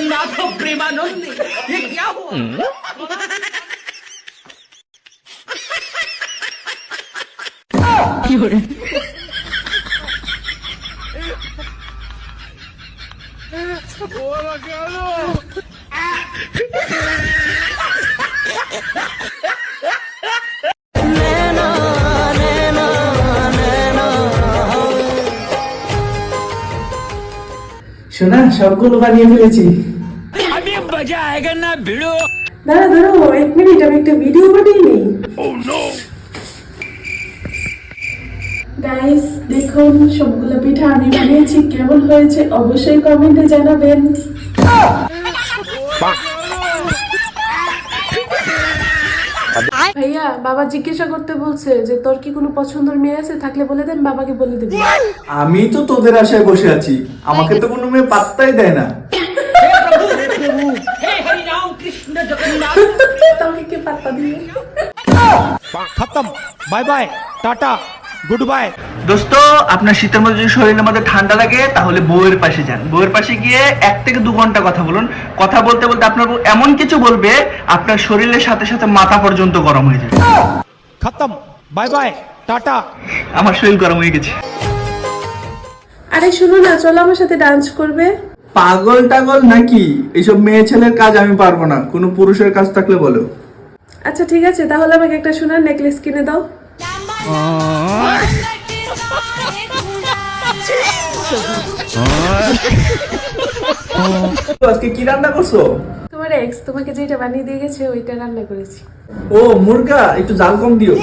जगन्नाथ प्रेमानंद ये क्या हुआ? শোনা সবগুলো বানিয়ে ফেলেছি। अभी मजा आएगा ना भिड़ो। দাঁড়া দাঁড়াও 1 মিনিট, আমি একটা ভিডিও বানিয়ে নিই। গাইস দেখুন সবগুলো পিঠা আমি বানিয়েছি, কেমন হয়েছে অবশ্যই কমেন্টে জানাবেন। ভাইয়া বাবা জিজ্ঞাসা করতে বলছে যে তোর কি কোনো পছন্দের মেয়ে আছে, থাকলে বলে দেন, বাবাকে বলে দেব। আমি তো তোদের আশায় বসে আছি, আমাকে তো কোনো মেয়ে পাত্তাই দেয় না। हे हरि राम कृष्ण जगन्नाथ। তোকে কে পাত্তা দিবে? खत्म bye bye tata good bye. দোস্ত, আপনার শীতের মধ্যে যদি শরীরের মধ্যে ঠান্ডা লাগে তাহলে বউয়ের পাশে যান, বউয়ের পাশে গিয়ে 1 থেকে 2 ঘন্টা কথা বলুন। কথা বলতে বলতে আপনার বউ এমন কিছু বলবে আপনার শরীরের সাথে সাথে মাথা পর্যন্ত গরম হয়ে যাবে। खत्म बाय बाय टाटा। আমার শরীর গরম হয়ে গেছে। আরে শুনো না, চলো আমার সাথে ডান্স করবে। পাগল টাগল নাকি? এইসব মেয়ে ছেলের কাজ আমি পারবো না, কোনো পুরুষের কাজ থাকলে বলো। আচ্ছা ঠিক আছে, তাহলে আমাকে একটা সোনার নেকলেস কিনে দাও। আজকে কি রান্না করছো? তোমার এক্স তোমাকে যেটা বানিয়ে দিয়ে গেছে ওইটা রান্না করেছি। ও মুরগা, একটু জাল কম দিও।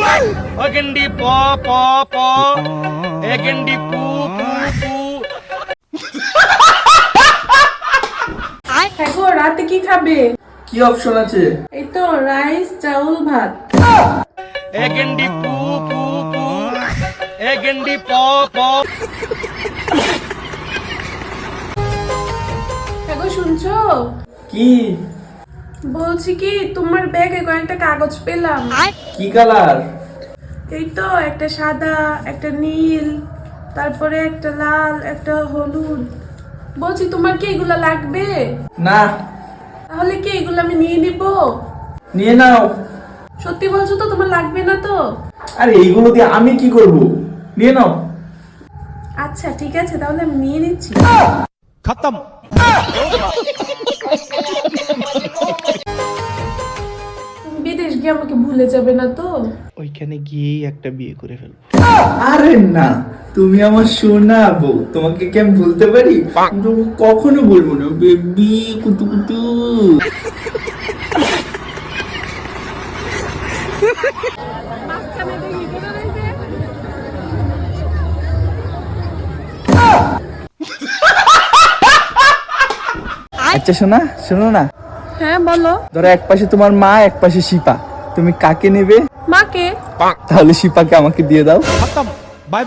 अगंडी पो पो पो अगंडी पू पू पू। হ্যাঁ গো, রাতে কি খাবে? কি অপশন আছে? এই তো রাইস চাউল ভাত। अगंडी पू पू पू अगंडी पो पो। হ্যাঁ গো, শুনছো? কি? বলছি কি, তোমার ব্যাগে কয়েকটা কাগজ পেলাম। কি কালার? এই তো একটা সাদা, একটা নীল, তারপরে একটা লাল, একটা হলুদ। বলছি তোমার কি এগুলা লাগবে? না। তাহলে কি এগুলো আমি নিয়ে নিব? নিয়ে নাও। সত্যি বলছো তো, তোমার লাগবে না তো? আরে এইগুলো দিয়ে আমি কি করব? নিয়ে নাও। আচ্ছা ঠিক আছে, তাহলে আমি নিয়ে নিচ্ছি। खत्म তুমি বিদেশ গিয়ে আমাকে ভুলে যাবে না তো? ওইখানে গিয়েই একটা বিয়ে করে ফেলবো। আরে না, তুমি আমার সোনা বউ, তোমাকে কি আমি ভুলতে পারি? কিন্তু কখনো বলবো না বেবি কুতু কুতু। আচ্ছা শোনা, শোনো না, হ্যাঁ বলো। ধরো এক পাশে তোমার মা, এক পাশে শিপা, তুমি কাকে নেবে? মাকে। তাহলে শিপাকে আমাকে দিয়ে দাও। खत्म बाय।